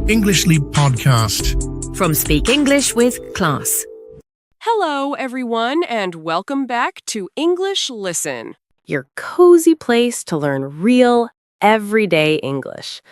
English Leap Podcast. From Speak English with Class. Hello, everyone, and welcome back to English Listen, Your cozy place to learn real, everyday English.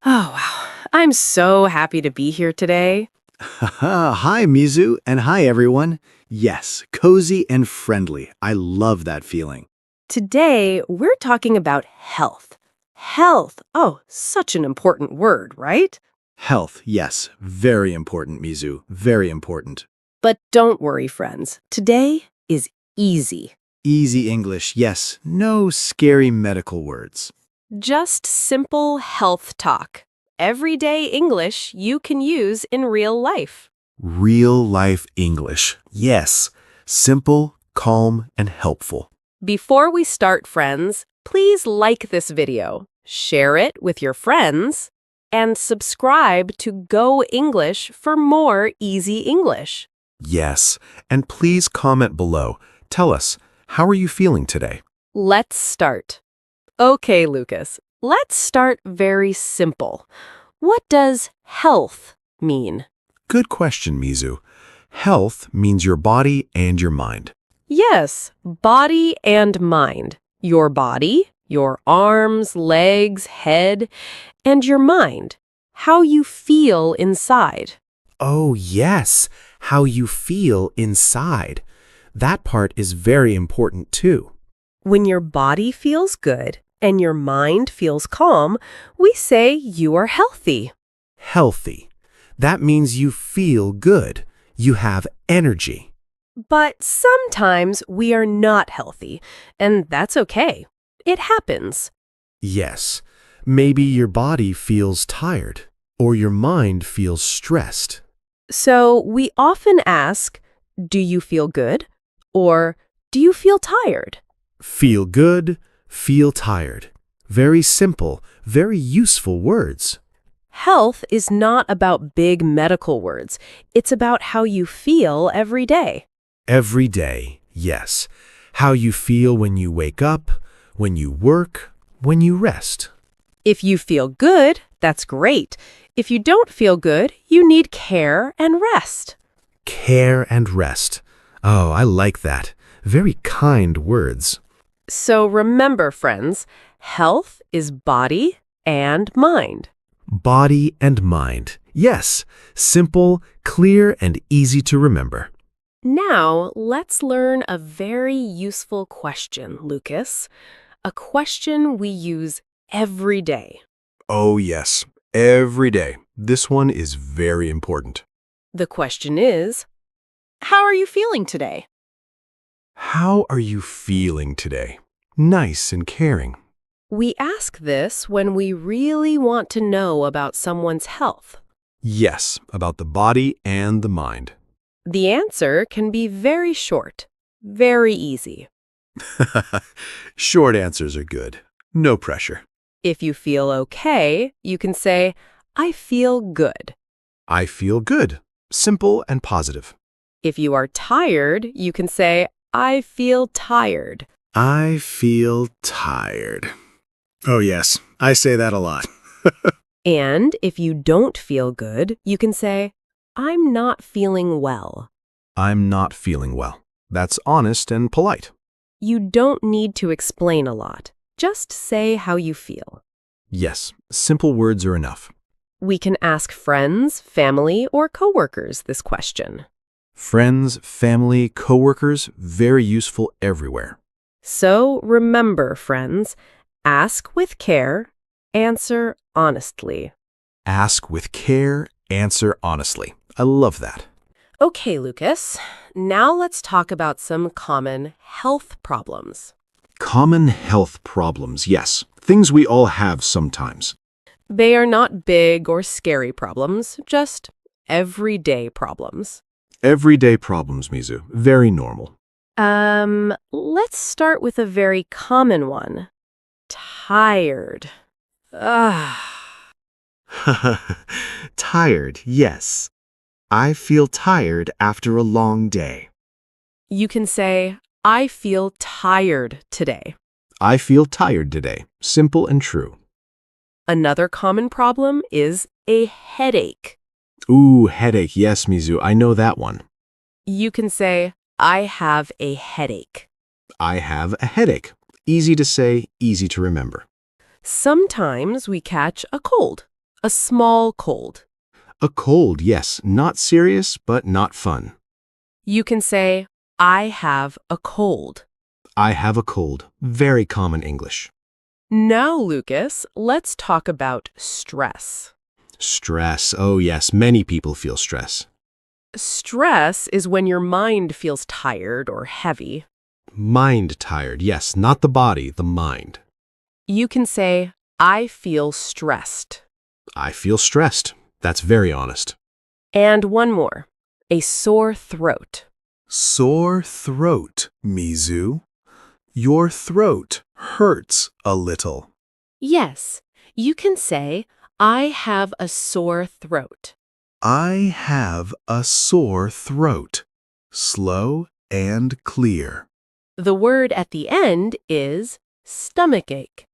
Oh, wow. I'm so happy to be here today. Hi, Mizu, and hi, everyone. Yes, cozy and friendly. I love that feeling. Today, we're talking about health. Health. Oh, such an important word, right? Health, yes, very important, Mizu, very important. But don't worry, friends. Today is easy. Easy English, yes, no scary medical words. Just simple health talk. Everyday English you can use in real life. Real life English, yes, simple, calm, and helpful. Before we start, friends, please like this video, share it with your friends, and subscribe to Go English for more easy English. Yes, and please comment below. Tell us, how are you feeling today? Let's start. Okay, Lucas, let's start very simple. What does health mean? Good question, Mizu. Health means your body and your mind. Yes, body and mind. Your body, your arms, legs, head, and your mind. How you feel inside. Oh, yes, how you feel inside. That part is very important too. When your body feels good and your mind feels calm, we say you are healthy. Healthy. That means you feel good. You have energy. But sometimes we are not healthy, and that's okay. It happens. Yes, maybe your body feels tired or your mind feels stressed. So we often ask, do you feel good? Or do you feel tired? Feel good, feel tired. Very simple, very useful words. Health is not about big medical words. It's about how you feel every day. Every day, yes. How you feel when you wake up, when you work, when you rest. If you feel good, that's great. If you don't feel good, you need care and rest. Care and rest. Oh, I like that. Very kind words. So remember, friends, health is body and mind. Body and mind. Yes, simple, clear, and easy to remember. Now, let's learn a very useful question, Lucas. A question we use every day. Oh, yes, every day. This one is very important. The question is, how are you feeling today? How are you feeling today? Nice and caring. We ask this when we really want to know about someone's health. Yes, about the body and the mind. The answer can be very short, very easy. Short answers are good. No pressure. If you feel okay, you can say, I feel good. I feel good. Simple and positive. If you are tired, you can say, I feel tired. I feel tired. Oh, yes. I say that a lot. And if you don't feel good, you can say, I'm not feeling well. I'm not feeling well. That's honest and polite. You don't need to explain a lot. Just say how you feel. Yes, simple words are enough. We can ask friends, family, or coworkers this question. Friends, family, coworkers, very useful everywhere. So remember, friends, ask with care, answer honestly. Ask with care, answer honestly. I love that. Okay, Lucas, now let's talk about some common health problems. Common health problems, yes. Things we all have sometimes. They are not big or scary problems, just everyday problems. Everyday problems, Mizu. Very normal. Let's start with a very common one. Tired. Ugh. Tired, yes. I feel tired after a long day. You can say, I feel tired today. I feel tired today. Simple and true. Another common problem is a headache. Ooh, headache. Yes, Mizu, I know that one. You can say, I have a headache. I have a headache. Easy to say, easy to remember. Sometimes we catch a cold, a small cold. A cold, yes, not serious, but not fun. You can say, I have a cold. I have a cold. Very common English. Now, Lucas, let's talk about stress. Stress. Oh, yes, many people feel stress. Stress is when your mind feels tired or heavy. Mind tired. Yes, not the body, the mind. You can say, I feel stressed. I feel stressed. That's very honest. And one more, a sore throat. Sore throat, Mizu. Your throat hurts a little. Yes, you can say, I have a sore throat. I have a sore throat. Slow and clear. The word at the end is stomachache.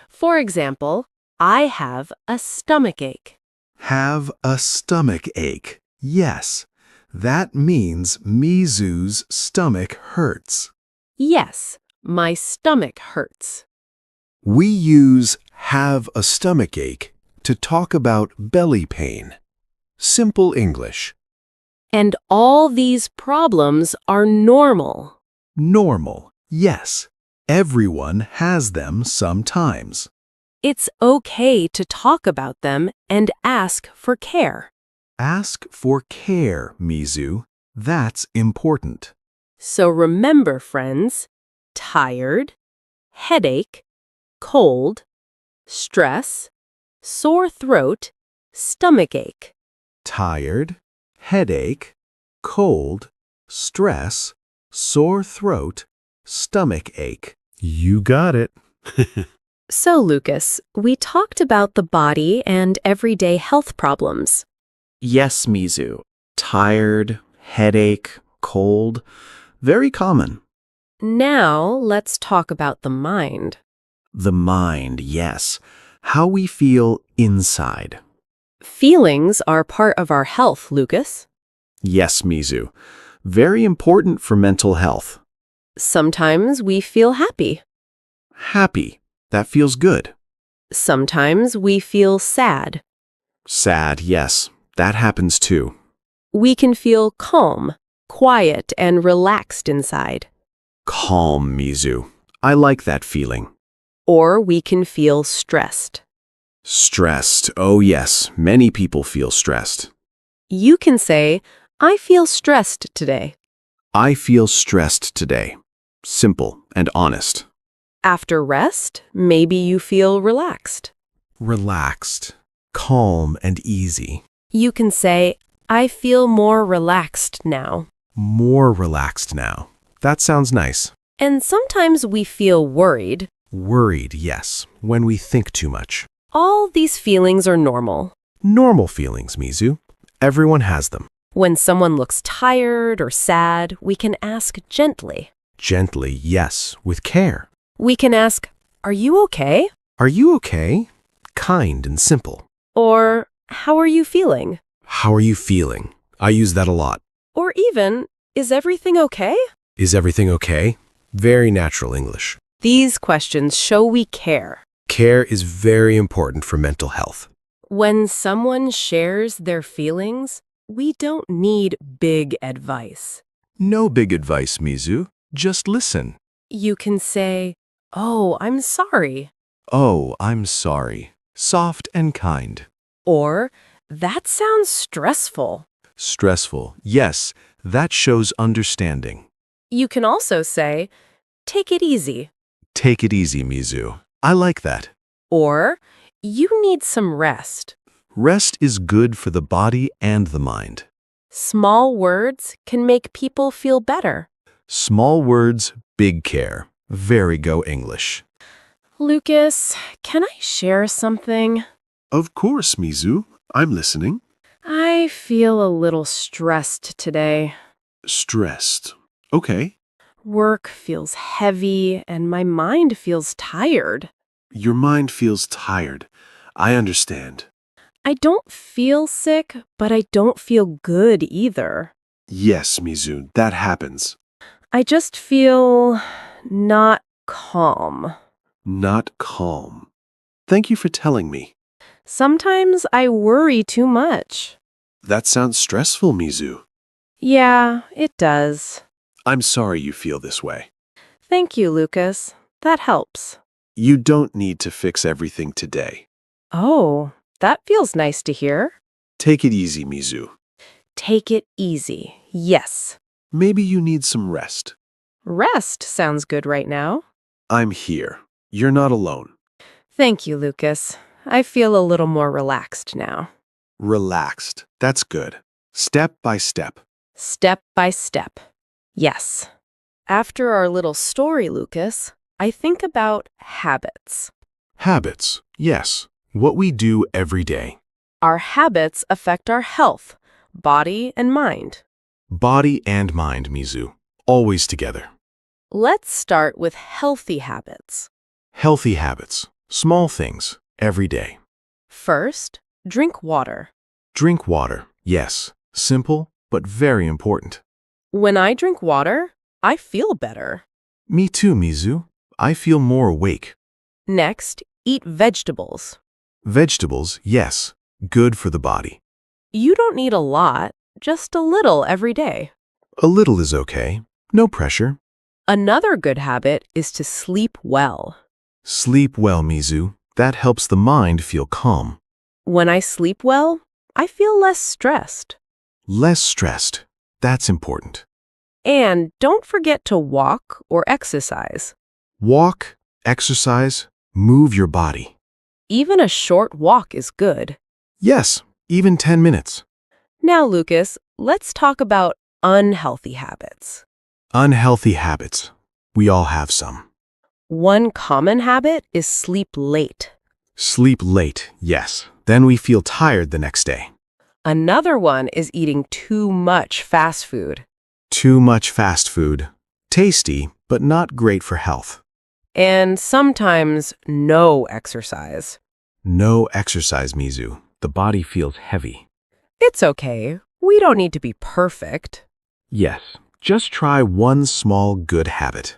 For example, I have a stomachache. Have a stomach ache. Yes, that means Mizu's stomach hurts. Yes, my stomach hurts. We use have a stomach ache to talk about belly pain. Simple English. And all these problems are normal. Normal, yes. Everyone has them sometimes. It's okay to talk about them and ask for care. Ask for care, Mizu. That's important. So remember, friends, tired, headache, cold, stress, sore throat, stomachache. Tired, headache, cold, stress, sore throat, stomach ache. You got it. So, Lucas, we talked about the body and everyday health problems. Yes, Mizu. Tired, headache, cold. Very common. Now, let's talk about the mind. The mind, yes. How we feel inside. Feelings are part of our health, Lucas. Yes, Mizu. Very important for mental health. Sometimes we feel happy. Happy. That feels good. Sometimes we feel sad. Sad, yes. That happens too. We can feel calm, quiet, and relaxed inside. Calm, Mizu. I like that feeling. Or we can feel stressed. Stressed. Oh, yes. Many people feel stressed. You can say, I feel stressed today. I feel stressed today. Simple and honest. After rest, maybe you feel relaxed. Relaxed, calm and easy. You can say, I feel more relaxed now. More relaxed now. That sounds nice. And sometimes we feel worried. Worried, yes, when we think too much. All these feelings are normal. Normal feelings, Mizu. Everyone has them. When someone looks tired or sad, we can ask gently. Gently, yes, with care. We can ask, are you okay? Are you okay? Kind and simple. Or, how are you feeling? How are you feeling? I use that a lot. Or even, is everything okay? Is everything okay? Very natural English. These questions show we care. Care is very important for mental health. When someone shares their feelings, we don't need big advice. No big advice, Mizu. Just listen. You can say, oh, I'm sorry. Oh, I'm sorry. Soft and kind. Or, that sounds stressful. Stressful. Yes, that shows understanding. You can also say, take it easy. Take it easy, Mizu. I like that. Or, you need some rest. Rest is good for the body and the mind. Small words can make people feel better. Small words, big care. Very go English. Lucas, can I share something? Of course, Mizu. I'm listening. I feel a little stressed today. Stressed. Okay. Work feels heavy and my mind feels tired. Your mind feels tired. I understand. I don't feel sick, but I don't feel good either. Yes, Mizu, that happens. I just feel not calm. Not calm. Thank you for telling me. Sometimes I worry too much. That sounds stressful, Mizu. Yeah, it does. I'm sorry you feel this way. Thank you, Lucas. That helps. You don't need to fix everything today. Oh, that feels nice to hear. Take it easy, Mizu. Take it easy. Yes. Maybe you need some rest. Rest sounds good right now. I'm here. You're not alone. Thank you, Lucas. I feel a little more relaxed now. Relaxed. That's good. Step by step. Step by step. Yes. After our little story, Lucas, I think about habits. Habits, yes. What we do every day. Our habits affect our health, body and mind. Body and mind, Mizu. Always together. Let's start with healthy habits. Healthy habits. Small things. Every day. First, drink water. Drink water. Yes. Simple, but very important. When I drink water, I feel better. Me too, Mizu. I feel more awake. Next, eat vegetables. Vegetables, yes. Good for the body. You don't need a lot, just a little every day. A little is okay. No pressure. Another good habit is to sleep well. Sleep well, Mizu. That helps the mind feel calm. When I sleep well, I feel less stressed. Less stressed. That's important. And don't forget to walk or exercise. Walk, exercise, move your body. Even a short walk is good. Yes, even 10 minutes. Now, Lucas, let's talk about unhealthy habits. Unhealthy habits. We all have some. One common habit is sleep late. Sleep late, yes. Then we feel tired the next day. Another one is eating too much fast food. Too much fast food. Tasty, but not great for health. And sometimes no exercise. No exercise, Mizu. The body feels heavy. It's okay. We don't need to be perfect. Yes, just try one small good habit.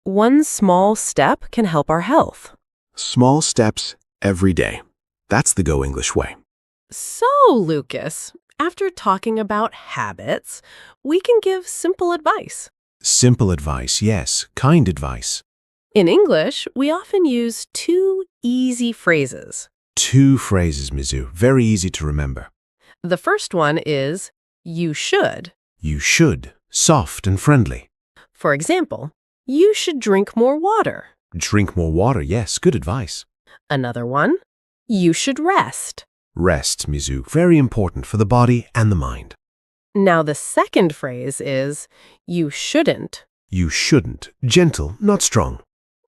One small step can help our health. Small steps every day. That's the Go English way. So, Lucas, after talking about habits, we can give simple advice. Simple advice, yes. Kind advice. In English, we often use two easy phrases. 2 phrases, Mizu. Very easy to remember. The first one is, you should. You should. Soft and friendly. For example, you should drink more water. Drink more water, yes. Good advice. Another one, you should rest. Rest, Mizu. Very important for the body and the mind. Now the second phrase is, you shouldn't. You shouldn't. Gentle, not strong.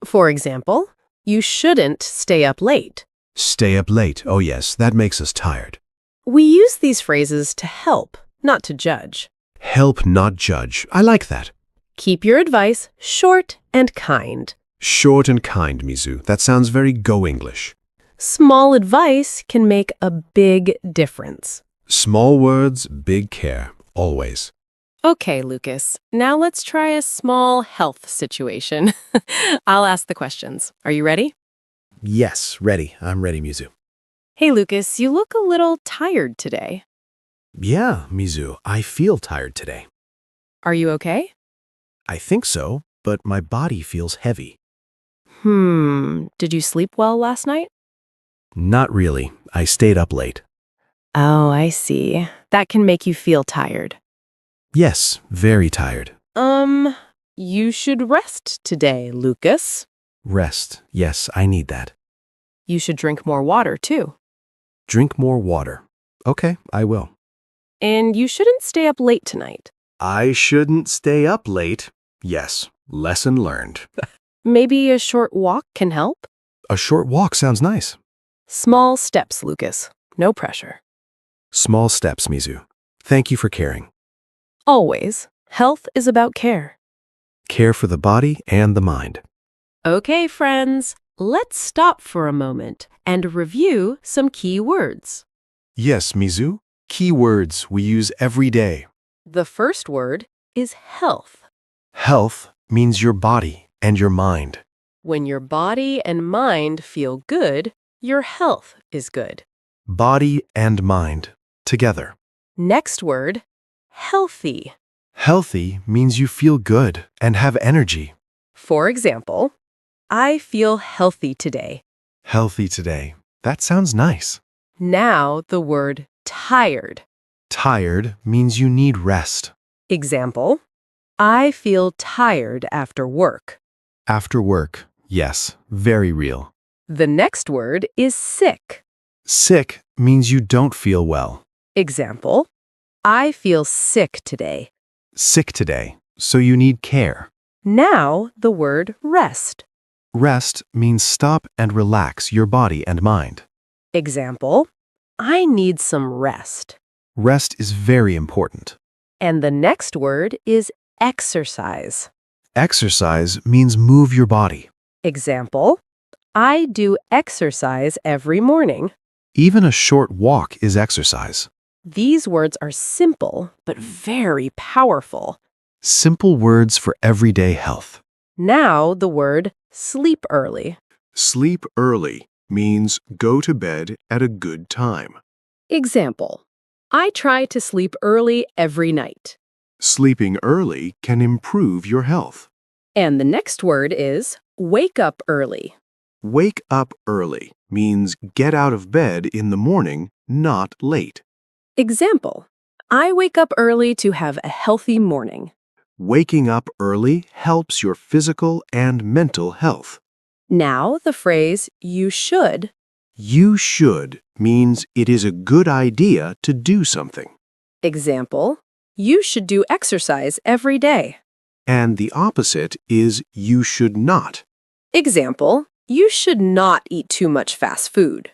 For example, you shouldn't stay up late. Stay up late. Oh yes, that makes us tired. We use these phrases to help, not to judge. Help, not judge. I like that. Keep your advice short and kind. Short and kind, Mizu. That sounds very Go English. Small advice can make a big difference. Small words, big care. Always. Okay, Lucas. Now let's try a small health situation. I'll ask the questions. Are you ready? Yes, ready. I'm ready, Mizu. Hey, Lucas, you look a little tired today. Yeah, Mizu, I feel tired today. Are you okay? I think so, but my body feels heavy. Did you sleep well last night? Not really. I stayed up late. Oh, I see. That can make you feel tired. Yes, very tired. You should rest today, Lucas. Rest. Yes, I need that. You should drink more water, too. Drink more water. Okay, I will. And you shouldn't stay up late tonight. I shouldn't stay up late. Yes, lesson learned. Maybe a short walk can help? A short walk sounds nice. Small steps, Lucas. No pressure. Small steps, Mizu. Thank you for caring. Always, health is about care. Care for the body and the mind. Okay, friends, let's stop for a moment and review some key words. Yes, Mizu. Key words we use every day. The first word is health. Health means your body and your mind. When your body and mind feel good, your health is good. Body and mind together. Next word, healthy. Healthy means you feel good and have energy. For example, I feel healthy today. Healthy today. That sounds nice. Now the word tired. Tired means you need rest. Example, I feel tired after work. After work. Yes, very real. The next word is sick. Sick means you don't feel well. Example, I feel sick today. Sick today, so you need care. Now the word rest. Rest means stop and relax your body and mind. Example, I need some rest. Rest is very important. And the next word is exercise. Exercise means move your body. Example, I do exercise every morning. Even a short walk is exercise. These words are simple, but very powerful. Simple words for everyday health. Now the word sleep early. Sleep early means go to bed at a good time. Example, I try to sleep early every night. Sleeping early can improve your health. And the next word is wake up early. Wake up early means get out of bed in the morning, not late. Example, I wake up early to have a healthy morning. Waking up early helps your physical and mental health. Now the phrase you should. You should means it is a good idea to do something. Example, you should do exercise every day. And the opposite is you should not. Example, you should not eat too much fast food.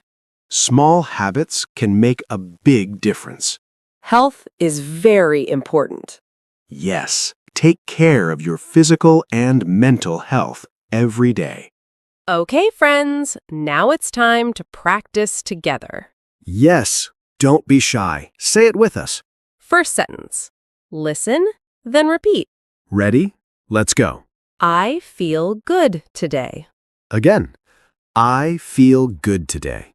Small habits can make a big difference. Health is very important. Yes, take care of your physical and mental health every day. Okay, friends, now it's time to practice together. Yes, don't be shy. Say it with us. First sentence, listen, then repeat. Ready? Let's go. I feel good today. Again. I feel good today.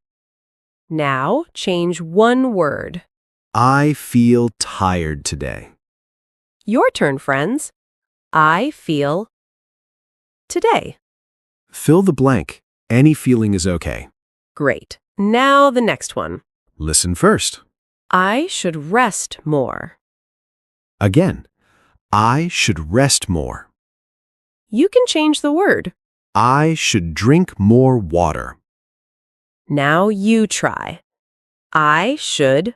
Now change one word. I feel tired today. Your turn, friends. I feel today. Fill the blank. Any feeling is okay. Great. Now the next one. Listen first. I should rest more. Again. I should rest more. You can change the word. I should drink more water. Now you try. I should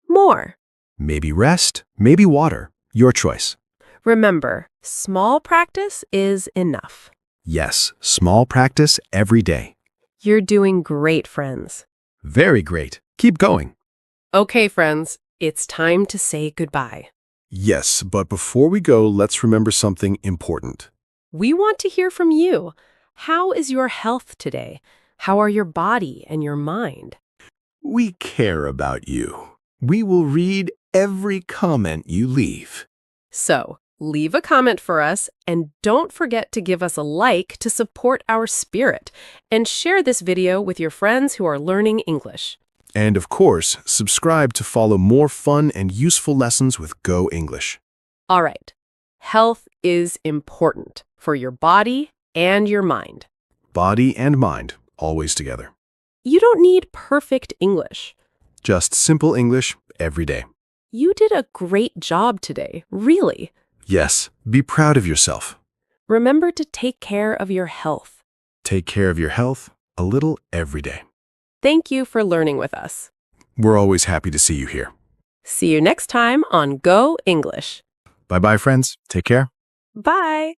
more. Maybe rest, maybe water. Your choice. Remember, small practice is enough. Yes, small practice every day. You're doing great, friends. Very great. Keep going. Okay, friends, it's time to say goodbye. Yes, but before we go, let's remember something important. We want to hear from you. How is your health today? How are your body and your mind? We care about you. We will read every comment you leave. So, leave a comment for us and don't forget to give us a like to support our spirit and share this video with your friends who are learning English. And of course, subscribe to follow more fun and useful lessons with Go English. All right. Health is important for your body and your mind. Body and mind, always together. You don't need perfect English. Just simple English every day. You did a great job today, really. Yes, be proud of yourself. Remember to take care of your health. Take care of your health a little every day. Thank you for learning with us. We're always happy to see you here. See you next time on Go English. Bye-bye, friends. Take care. Bye.